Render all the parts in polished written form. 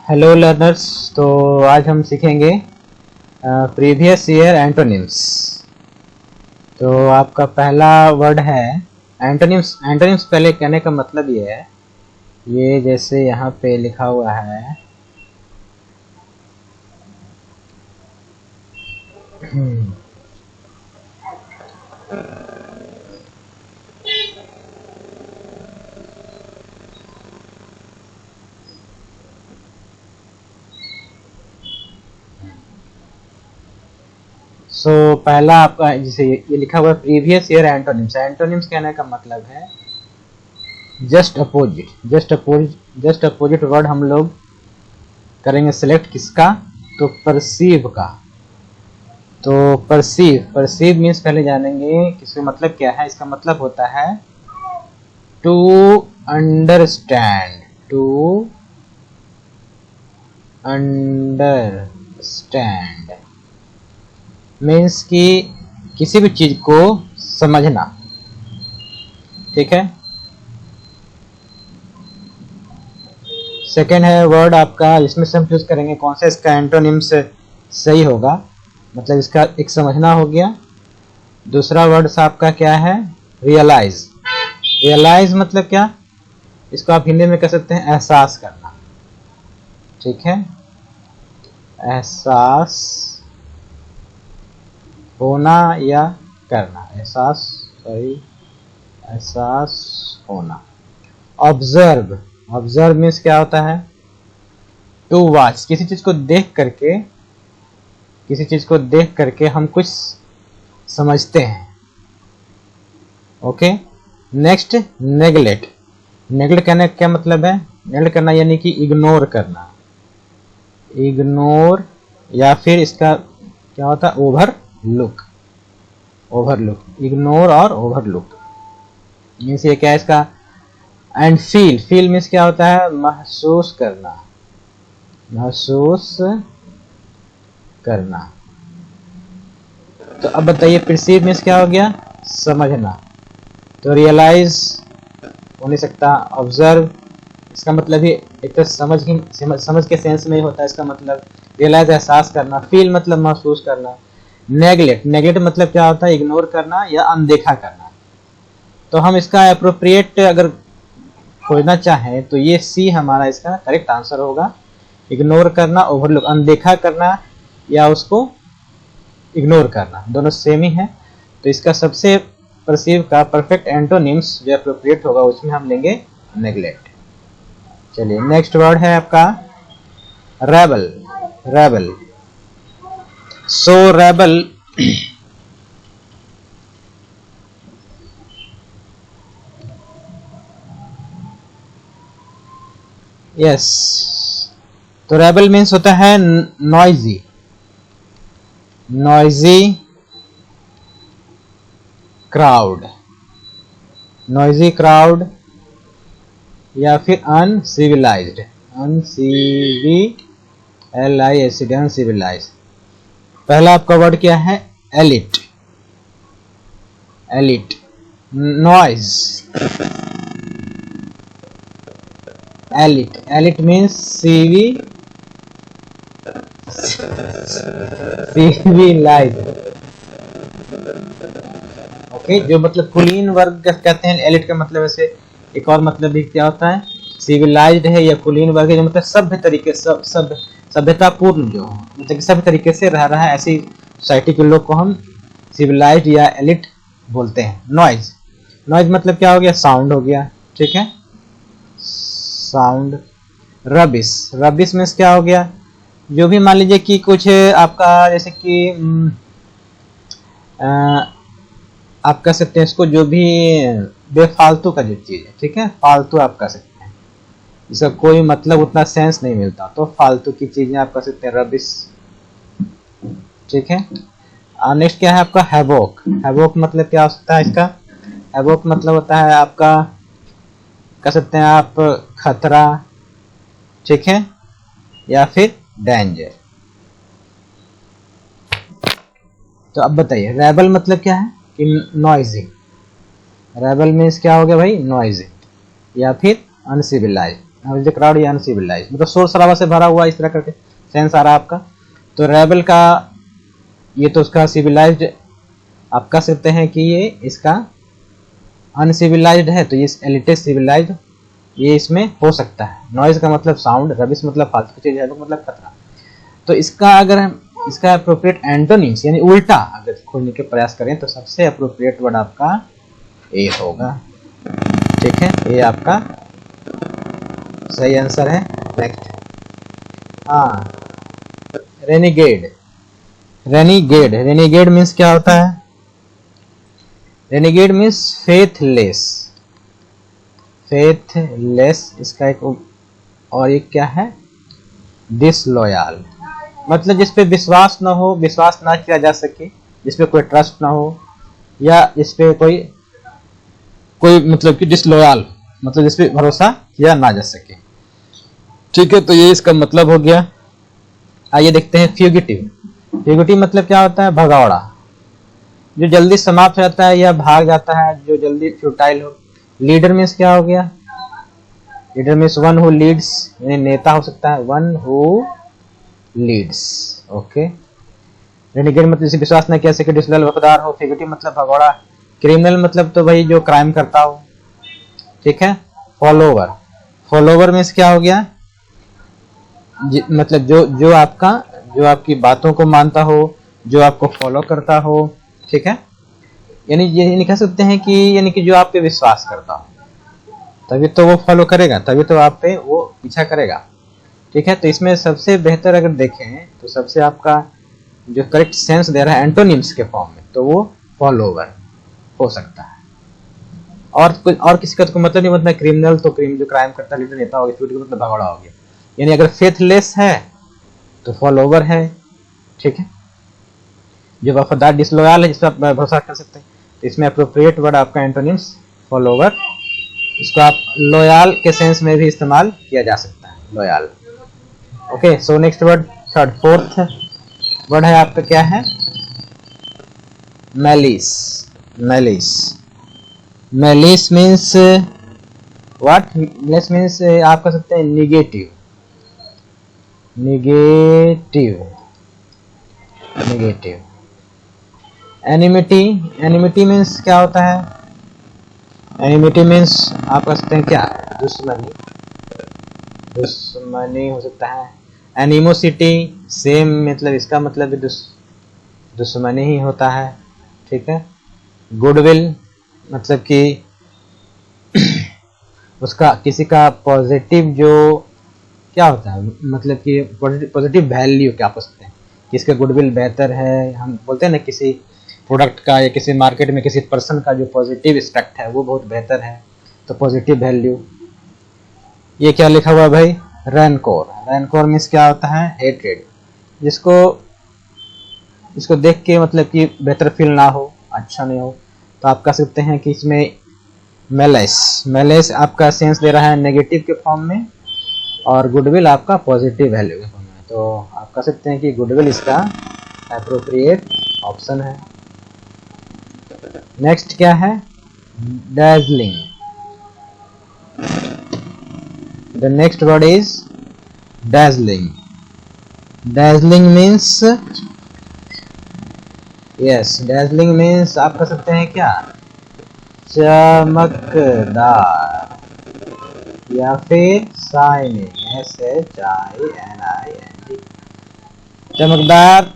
Hello learners. तो आज हम सीखेंगे प्रीवियस ईयर एंटोनिम्स। तो आपका पहला वर्ड है एंटोनिम्स। एंटोनिम्स पहले कहने का मतलब ये है, ये जैसे यहाँ पे लिखा हुआ है पहला आपका जैसे ये लिखा हुआ है प्रीवियस ईयर एंटोनिम्स। एंटोनिम्स कहने का मतलब है just opposite. Just opposite word हम लोग करेंगे सिलेक्ट किसका, तो परसीव का। तो परसीव मीन्स पहले जानेंगे किसका मतलब क्या है। इसका मतलब होता है to understand. To understand means कि किसी भी चीज को समझना। ठीक है। सेकेंड है वर्ड आपका, इसमें से हम चूज करेंगे कौन सा इसका एंटोनिम्स सही होगा। मतलब इसका एक समझना हो गया। दूसरा वर्ड आपका क्या है, रियलाइज। रियलाइज मतलब क्या, इसको आप हिंदी में कह सकते हैं एहसास करना। ठीक है, एहसास होना या करना, एहसास होना। ऑब्जर्व। ऑब्जर्व मीन्स क्या होता है, टू वॉच। किसी चीज को देख करके हम कुछ समझते हैं। ओके। Next neglect. नेगलेक्ट करने का क्या मतलब है, नेगलेक्ट करना यानी कि इग्नोर करना। इग्नोर या फिर इसका क्या होता है, ओवरलुक। इग्नोर और ओवरलुक मीन्स ये क्या है इसका। एंड फील मीन्स क्या होता है, महसूस करना। तो अब बताइए परसीव मीन्स क्या हो गया, समझना। तो रियलाइज हो नहीं सकता। ऑब्जर्व इसका मतलब ही एक तो समझ के सेंस में ही होता है। इसका मतलब रियलाइज एहसास करना। फील मतलब महसूस करना। नेगलेक्ट मतलब क्या होता है, इग्नोर करना या अनदेखा करना। तो हम इसका एप्रोप्रिएट अगर खोजना चाहें तो ये सी हमारा इसका करेक्ट आंसर होगा। इग्नोर करना, ओवरलुक, अनदेखा करना या उसको इग्नोर करना, दोनों सेम ही है। तो इसका सबसे परसीव का परफेक्ट एंटोनिम्स जो एप्रोप्रिएट होगा उसमें हम लेंगे नेगलेक्ट। चलिए नेक्स्ट वर्ड है आपका रेबल। Rebel yes. तो रेबल मीन्स होता है नॉइजी क्राउड या फिर अनसिविलाइज्ड। अनसिविलाइज्ड। पहला आपका वर्ड क्या है, elite. Noise. Elite means civilised. Okay, जो मतलब कुलीन वर्ग कहते हैं एलिट का मतलब। ऐसे एक और मतलब भी क्या होता है, सिविलाइज्ड है या कुलीन वर्ग है जो मतलब सभ्य तरीके सभ्यतापूर्ण जो मतलब सभ्य तरीके से रह रहा है, ऐसी सोसाइटी के लोग को हम सिविलाइज्ड या एलिट बोलते हैं। नॉइज मतलब क्या हो गया, साउंड हो गया। ठीक है, साउंड। रबिश मीन्स क्या हो गया, जो भी मान लीजिए कि कुछ आपका जैसे कि आप कह सकते हैं इसको, जो भी बेफालतू का जो चीज है, ठीक है, फालतू आप कह सकते हैं, इसका कोई मतलब उतना सेंस नहीं मिलता, तो फालतू की चीजें आप कह सकते हैं रबिश। ठीक है। नेक्स्ट क्या है आपका, हैवोक मतलब क्या हो सकता है इसका, हैवोक मतलब होता है आपका कह सकते हैं आप खतरा। ठीक है, या फिर डेंजर। तो अब बताइए रेबल मतलब क्या है कि नॉइजी। रेबल मीन्स क्या हो गया भाई, नॉइजी या फिर अनसिविलाइज्ड। द क्राउड या अनसिविलाइज, मतलब शोर शराबा से भरा हुआ, इस तरह करके सेंस आ रहा है आपका। तो रेबल का ये तो उसका सिविलाइज्ड, आप कह सकते हैं कि ये इसका अनसिविलाइज्ड है, तो ये एलिटेज सिविलाइज्ड ये इसमें हो सकता है। नॉइज का मतलब साउंड, रबिश मतलब फालतू चीज, है मतलब खतरा। तो इसका अगर हम इसका अप्रोप्रिएट एंटोनिम्स यानी उल्टा अगर खोजने के प्रयास करें तो सबसे अप्रोप्रिएट वर्ड आपका ए होगा। ठीक है, ये आपका सही आंसर है। नेक्स्ट, हाँ, रेनिगेड। रेनिगेड, रेनिगेड मीन्स क्या होता है? रेनिगेड मीन्स फेथलेस, फेथलेस इसका एक, और एक क्या है? डिसलॉयल, मतलब जिसपे विश्वास ना हो, विश्वास ना किया जा सके, जिसपे कोई ट्रस्ट ना हो, या जिसपे कोई मतलब कि डिसलॉयल, मतलब जिसपे भरोसा किया ना जा सके। ठीक है, तो ये इसका मतलब हो गया। आइए देखते हैं फ्यूगिटिव। फ्यूगिटिव मतलब क्या होता है? भगौड़ा, जो जल्दी समाप्त हो जाता है या भाग जाता है, जो जल्दी फ्यूटाइल हो। लीडर मीन्स क्या हो गया? Leader means one who Leeds, यानी नेता हो सकता है, वन हु लीड्स। ओके, रेनिगेड मतलब जिसे विश्वास न किया सके, डिसलॉयल वफादार हो। फ्यूगिटिव मतलब भगौड़ा। क्रिमिनल मतलब तो भाई जो क्राइम करता हो। ठीक है, फॉलोवर, फॉलोवर मीन्स क्या हो गया? मतलब जो आपका, जो आपकी बातों को मानता हो, जो आपको फॉलो करता हो। ठीक है, यानी ये नहीं कह सकते हैं कि यानी कि जो आप पे विश्वास करता हो, तभी तो वो फॉलो करेगा, तभी तो आप पे वो पीछा करेगा। ठीक है, तो इसमें सबसे बेहतर अगर देखें तो सबसे आपका जो करेक्ट सेंस दे रहा है एंटोनिम्स के फॉर्म में, तो वो फॉलोवर हो सकता है। और किसी का तो मतलब नहीं, मतलब क्रिमिनल तो जो क्राइम करता है, लीडर नेता हो गया, मतलब भगौड़ा हो गया। यानी अगर फेथलेस है तो फॉलोवर है। ठीक है, जो वफादार डिसलॉयल है, जिस पर आप भरोसा कर सकते हैं, तो इसमें अप्रोप्रिएट वर्ड आपका एंटोनिम्स फॉलोवर। इसको आप लॉयल के सेंस में भी इस्तेमाल किया जा सकता है, loyal. Okay, so next word, third fourth word है आपका, क्या है? Malice. Malice, malice means what? Malice means आप कह सकते हैं negative, negative, negative. Enmity, enmity means क्या होता है? एनिमिटी मीन्स आप कह सकते हैं क्या? दुश्मनी, दुश्मनी हो सकता है। एनिमोसिटी सेम, मतलब इसका मतलब भी दुश्मनी ही होता है। ठीक है, गुडविल मतलब कि उसका किसी का पॉजिटिव जो क्या होता है, मतलब कि पॉजिटिव वैल्यू क्या कह सकते हैं, किसका गुडविल बेहतर है। हम बोलते हैं ना किसी प्रोडक्ट का या किसी मार्केट में किसी पर्सन का जो पॉजिटिव एस्पेक्ट है वो बहुत बेहतर है, तो पॉजिटिव वैल्यू। ये क्या लिखा हुआ है भाई? रैनकोर। रैनकोर मीन्स क्या होता है? हेट्रेड, जिसको देख के मतलब कि बेहतर फील ना हो, अच्छा नहीं हो, तो आप कह सकते हैं कि इसमें मेलेस। मेलेस आपका सेंस दे रहा है नेगेटिव के फॉर्म में, और गुडविल आपका पॉजिटिव वैल्यू के फॉर्म में, तो आप कह सकते हैं कि गुडविल इसका एप्रोप्रिएट ऑप्शन है। नेक्स्ट क्या है? Dazzling. The next word is dazzling. Dazzling means, yes, dazzling means आप कह सकते हैं क्या? चमकदार या फिर शाइनिंग, SHINING। चमकदार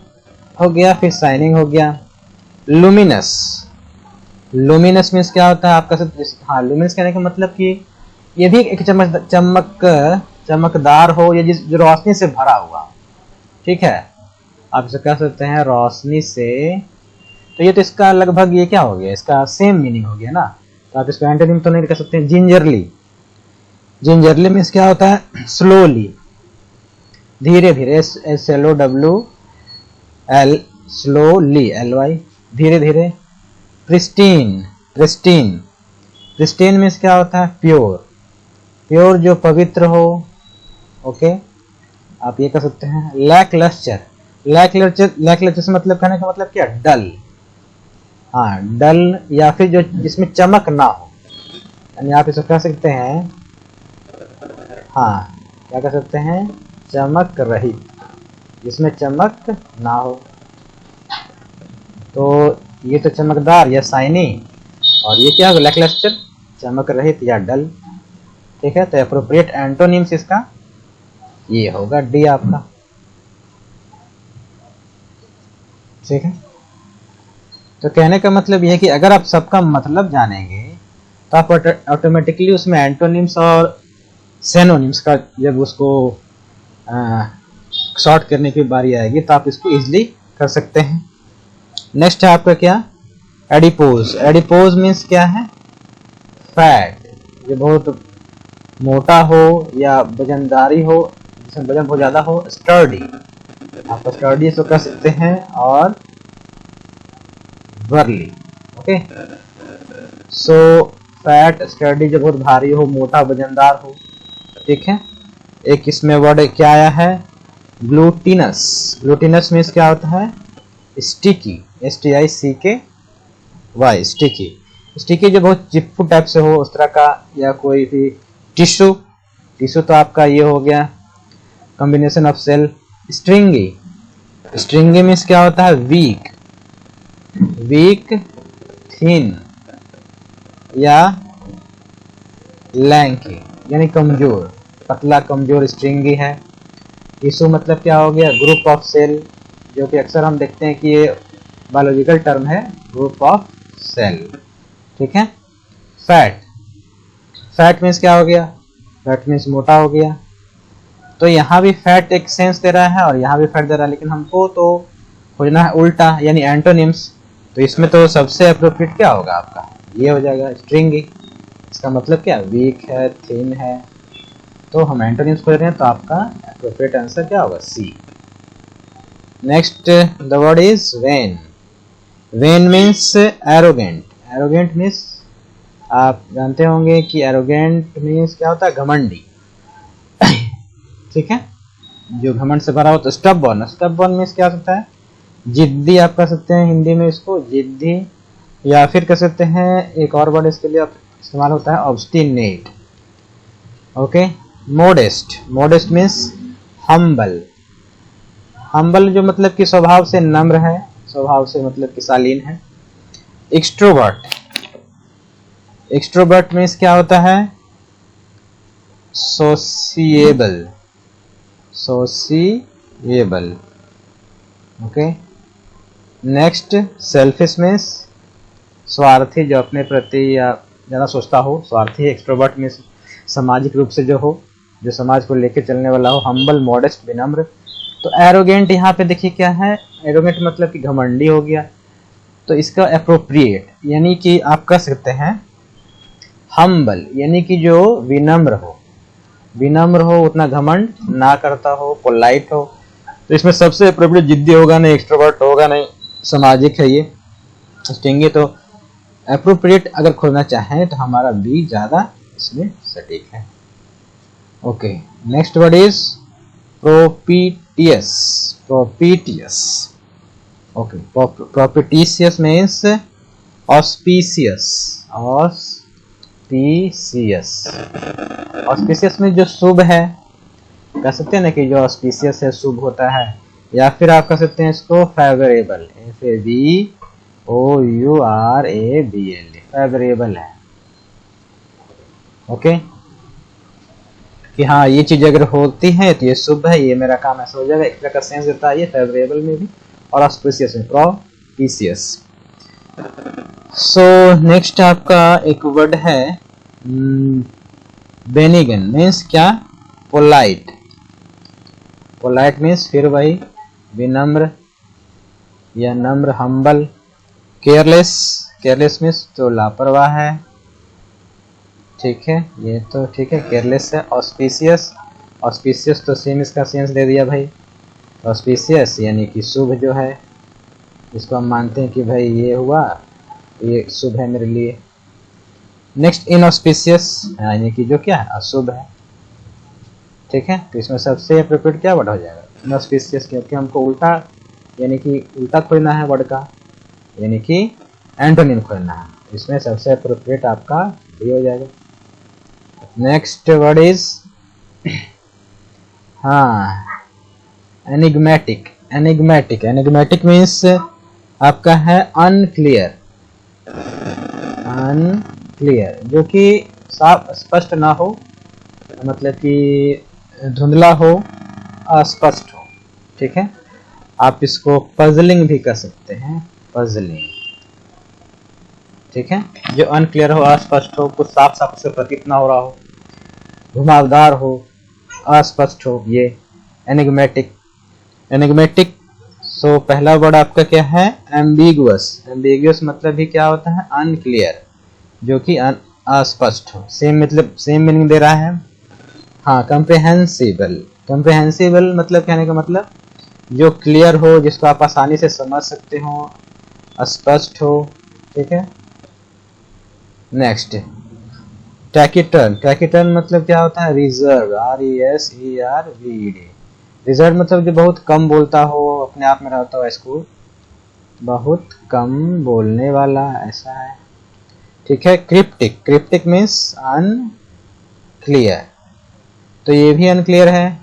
हो गया, फिर शाइनिंग हो गया। लुमिनस, लुमिनस मीन्स क्या होता है? आप कह सकते हैं, हाँ, लुमिनस कहने का मतलब कि ये भी एक चमकदार हो, या जो रोशनी से भरा हुआ। ठीक है, आप इसे कह सकते हैं रोशनी से। तो ये तो इसका लगभग ये क्या हो गया? इसका सेम मीनिंग हो गया ना, तो आप इसका एंटोनिम तो नहीं कह सकते। जिंजरली, जिंजरली मीन्स क्या होता है? स्लोली, धीरे धीरे, SLOWL, स्लोली, LY, धीरे धीरे। प्रिस्टीन, प्रिस्टीन, प्रिस्टीन मीन्स क्या होता है? प्योर, प्योर जो पवित्र हो। ओके, आप ये कह सकते हैं। लैक लस्टर, लैक लस्टर से मतलब कहने का मतलब क्या? डल, हाँ, डल, या फिर जो जिसमें चमक ना हो, यानी आप इसे कह सकते हैं, हाँ क्या कर सकते हैं, चमक रहित, जिसमें चमक ना हो। तो ये तो चमकदार या शाइनी, और ये क्या होगा, लैकलस्टर, चमक रहित या डल। ठीक है, तो एप्रोप्रिएट एंटोनिम्स इसका ये होगा डी आपका। ठीक है, तो कहने का मतलब ये है कि अगर आप सबका मतलब जानेंगे तो आप ऑटोमेटिकली उसमें एंटोनिम्स और सेनोनिम्स का जब उसको शॉर्ट करने की बारी आएगी तो आप इसको इजीली कर सकते हैं। नेक्स्ट है आपका क्या, एडिपोज। एडिपोज मीन्स क्या है, फैट, ये बहुत मोटा हो या वजनदारी हो, जिसमें वजन बहुत ज्यादा हो। स्टर्डी, आप स्टर्डी इसको कर सकते हैं, और barley. Okay, so fat, sturdy जो बहुत भारी हो, मोटा, वजनदार हो। ठीक है, एक इसमें वर्ड क्या आया है, ग्लूटिनस। ग्लूटिनस मीन्स क्या होता है, स्टिकी, STICKY, स्टिकी। स्टिकी जो बहुत चिपकू टाइप से हो उस तरह का, या कोई भी टिश्यू। टिश्यू तो आपका ये हो गया combination of cell. Stringy, stringy means क्या होता है, वीक, वीक, थिन या लैंकी, यानी कमजोर, पतला, कमजोर, स्ट्रिंगी है। टिश्यू मतलब क्या हो गया, ग्रुप ऑफ सेल, जो कि अक्सर हम देखते हैं कि ये बायोलॉजिकल टर्म है, ग्रुप ऑफ सेल। ठीक है, फैट, फैट मीन्स क्या हो गया, फैट मीन्स मोटा हो गया। तो यहाँ भी फैट एक सेंस दे रहा है और यहाँ भी फैट दे रहा है, लेकिन हमको तो खोजना है उल्टा, यानी एंटोनिम्स। तो इसमें तो सबसे अप्रोप्रिएट क्या होगा आपका, ये हो जाएगा स्ट्रिंगी। इसका मतलब क्या, वीक है, थिन है। तो हम एंटोनिम्स खोज रहे हैं, तो आपका अप्रोप्रिएट आंसर क्या होगा, C. Next the word is vain. Vain means arrogant. Arrogant means आप जानते होंगे कि एरोगेंट मीन्स क्या होता है, घमंडी। ठीक है, जो घमंड से भरा हो। तो स्टबबॉर्न, स्टबबॉर्न मीन्स क्या होता है, जिद्दी, आप कह सकते हैं हिंदी में इसको जिद्दी, या फिर कह सकते हैं एक और वर्ड इसके लिए इस्तेमाल होता है, obstinate. Okay, modest, modest means humble. Humble जो मतलब कि स्वभाव से नम्र है, स्वभाव से मतलब कि शालीन है। एक्सट्रोवर्ट, एक्सट्रोवर्ट मीन्स क्या होता है, sociable, sociable. Okay, next selfish means स्वार्थी, जो अपने प्रति या ज़्यादा सोचता हो, स्वार्थी। एक्सट्रोवर्ट मीन्स सामाजिक रूप से जो हो, जो समाज को लेकर चलने वाला हो। हम्बल, मॉडेस्ट, विनम्र। तो एरोगेंट यहाँ पे देखिए क्या है, एरोगेंट मतलब कि घमंडी हो गया। तो इसका अप्रोप्रिएट यानी कि आप कह सकते हैं हम्बल, यानी कि जो विनम्र हो, विनम्र हो, उतना घमंड ना करता हो, पोलाइट हो। तो इसमें सबसे अप्रोप्रिएट जिद्दी होगा नहीं, एक्सट्रोवर्ट होगा नहीं, सामाजिक है ये। स्टिंगी, तो अप्रोप्रिएट अगर खोजना चाहें तो हमारा बी ज्यादा इसमें सटीक है। Okay, next word is propitious. Propitious, okay, propitious means auspicious, auspicious. Auspicious में जो शुभ है, कह सकते हैं ना कि जो ऑस्पिशियस है शुभ होता है, या फिर आप कह सकते हैं इसको फेवरेबल, FAVOURABLE, फेवरेबल है। ओके, कि हाँ ये चीज अगर होती है तो ये शुभ है, ये मेरा काम ऐसा हो जाएगा, एक तरह का सेंस देता है ये फेवरेबल में भी और ऑस्पिशियस में, प्रोपिशियस। सो नेक्स्ट आपका एक वर्ड है बेनिगन, मीन्स क्या, पोलाइट। पोलाइट मीन्स फिर वही विनम्र या नम्र, हम्बल। केयरलेस, केयरलेस मीन्स जो लापरवाह है। ठीक है, ये तो ठीक है, केयरलेस है। ऑस्पिशियस, ऑस्पिशियस तो सेम इसका सेंस दे दिया भाई। ऑस्पिशियस यानी कि शुभ जो है, जिसको हम मानते हैं कि भाई ये हुआ, ये शुभ है मेरे लिए। नेक्स्ट इनऑस्पिशियस, यानी कि जो क्या है, अशुभ है। ठीक है, तो इसमें सबसे अप्रोप्रिएट क्या वर्ड हो जाएगा, इनऑस्पिशियस, क्योंकि हमको उल्टा यानी कि उल्टा खोजना है वर्ड का, यानी कि एंटोनिम खोजना है। इसमें सबसे अप्रोप्रिएट आपका डी हो जाएगा। नेक्स्ट वर्ड इज हाँ, एनिग्मेटिक। एनिग्मेटिक मीन्स आपका है अनक्लियर, जो कि साफ स्पष्ट ना हो, मतलब कि धुंधला हो, अस्पष्ट हो। ठीक है, आप इसको पजलिंग भी कर सकते हैं, पजलिंग। ठीक है, जो अनक्लियर हो, अस्पष्ट हो, कुछ साफ साफ से प्रतीत ना हो रहा हो, घुमावदार हो, अस्पष्ट हो, ये एनिग्मेटिक। सो पहला वर्ड आपका क्या है? एम्बिगुअस मतलब भी क्या होता है? अनक्लियर, जो कि अस्पष्ट हो। सेम मतलब सेम मीनिंग दे रहा है। हाँ, कंप्रिहेंसिबल मतलब कहने का मतलब जो क्लियर हो, जिसको आप आसानी से समझ सकते हो, स्पष्ट हो। ठीक है, नेक्स्ट टैकिटर्न मतलब क्या होता है? Reserve, RESERVED। रिजर्व मतलब जो बहुत कम बोलता हो, अपने आप में रहता हो, इसको बहुत कम बोलने वाला, ऐसा है। ठीक है, क्रिप्टिक मीन्स अनक्लियर। तो ये भी अनक्लियर है,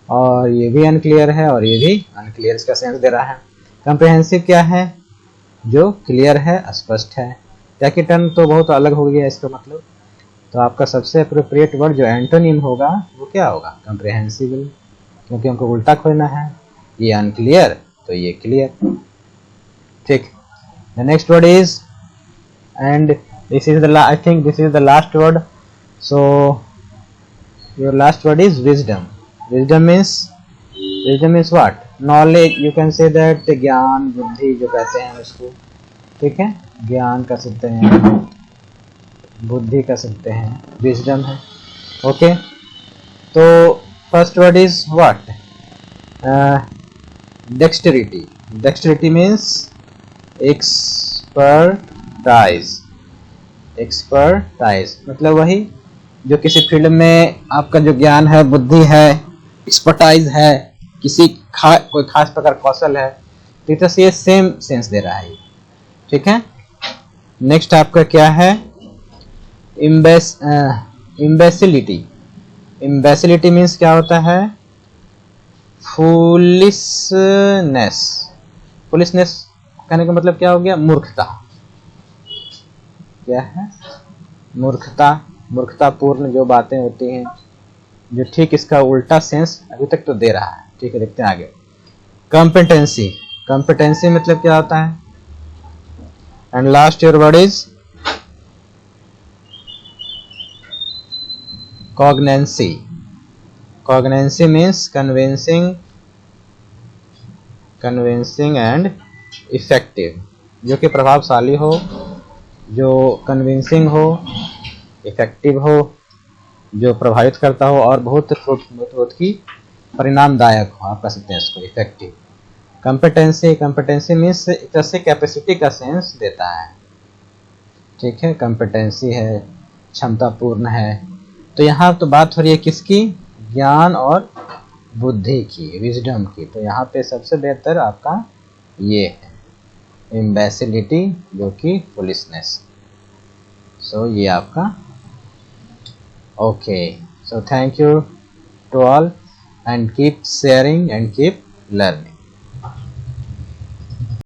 और ये भी अनक्लियर है, और ये भी अनक्लियर, इसका सेंस दे रहा है। कॉम्प्रिहेंसिव क्या है? जो क्लियर है, स्पष्ट है। टैकिटर्न तो बहुत अलग हो गया इसका मतलब। तो आपका सबसे अप्रोप्रिएट वर्ड जो एंटोनिम होगा वो क्या होगा? कॉम्प्रिहेंसिबल, क्योंकि हमको उल्टा खोजना है। ये अनक्लियर तो ये क्लियर। ठीक, the next word is, and this is the I think this is the last word. So your last word is wisdom. Wisdom means what? Knowledge, you can say that ज्ञान, बुद्धि जो कहते हैं उसको। ठीक है, ज्ञान कह सकते हैं, बुद्धि कह सकते हैं, विजडम है। ओके, तो first word is what? Dexterity means expertise मतलब वही जो किसी फील्ड में आपका जो ज्ञान है, बुद्धि है, एक्सपर्टाइज है, कोई खास प्रकार कौशल है। तो इस तरह से ये सेम सेंस दे रहा है। ठीक है, नेक्स्ट आपका क्या है? इम्बेसिलिटी मीन्स क्या होता है? फूलिशनेस कहने का मतलब क्या हो गया? मूर्खता। क्या है? मूर्खतापूर्ण जो बातें होती हैं, जो ठीक इसका उल्टा सेंस अभी तक तो दे रहा है। ठीक है, देखते हैं आगे। कॉम्पिटेंसी मतलब क्या होता है? And last your word is cogency means convincing and effective, जो कि प्रभावशाली हो, जो कन्विंसिंग हो, इफेक्टिव हो, जो प्रभावित करता हो, और बहुत ही परिणामदायक हो, आप कह सकते हैं इसको इफेक्टिव। कॉम्पिटेंसी मीन्स एक तरह से कैपेसिटी का सेंस देता है। ठीक है, कॉम्पिटेंसी है, क्षमतापूर्ण है। तो यहाँ तो बात हो रही है किसकी? ज्ञान और बुद्धि की, विजडम की। तो यहाँ पे सबसे बेहतर आपका ये है इम्बेसिलिटी, जो कि फुलिशनेस। सो ये आपका okay. So thank you to all, and keep sharing and keep learning.